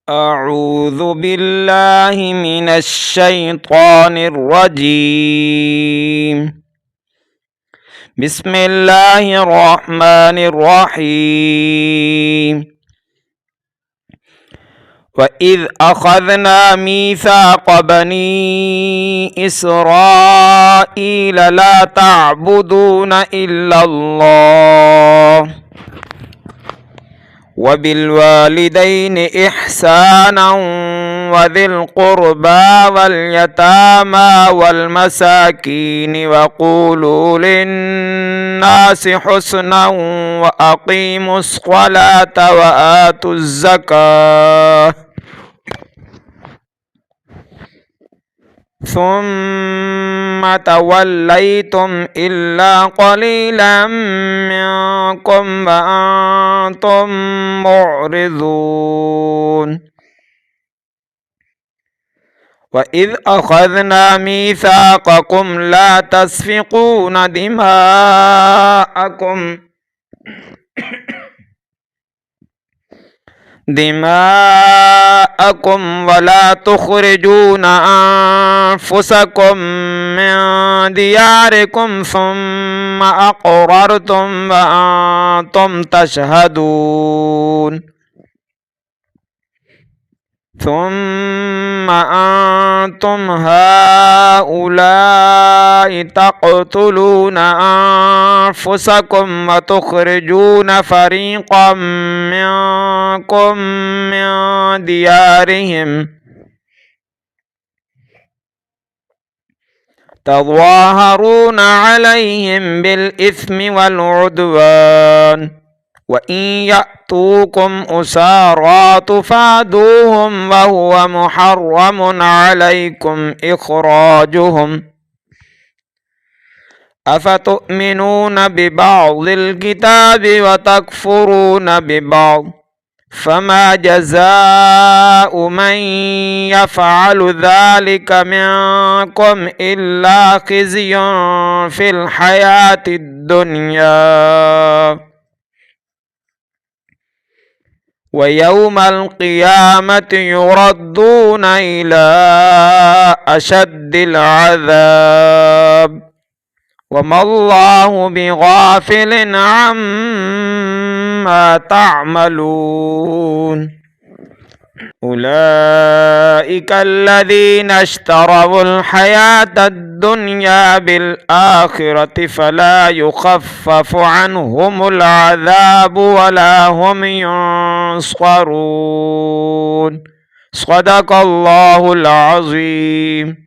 أعوذ بالله من الشيطان الرجيم. بسم الله الرحمن الرحيم. وإذ أخذنا ميثاق بني إسرائيل لا تعبدون إلا الله وبالوالدين إحسانا وذي القربى واليتامى والمساكين وقولوا للناس حسنا وأقيموا الصلاة وآتوا الزكاة ثم توليتم إلا قليلا منكم وأنتم معرضون. وإذ أخذنا ميثاقكم لا تسفكون دماءكم ولا تخرجون أنفسكم من دياركم ثم أقررتم وأنتم تشهدون. ثم أنتم هؤلاء تقتلون أنفسكم وتخرجون فريقا منكم من ديارهم تظاهرون عليهم بالإثم والعدوان وإن يأتوكم أسارى تفادوهم وهو محرم عليكم إخراجهم أفتؤمنون ببعض الكتاب وتكفرون ببعض فما جزاء من يفعل ذلك منكم إلا خزي في الحياة الدنيا ويوم القيامة يردون إلى أشد العذاب وما الله بغافل عما تعملون. أولئك الذين اشتروا الحياة الدنيا بالآخرة فلا يخفف عنهم العذاب ولا هم ينصرون. صدق الله العظيم.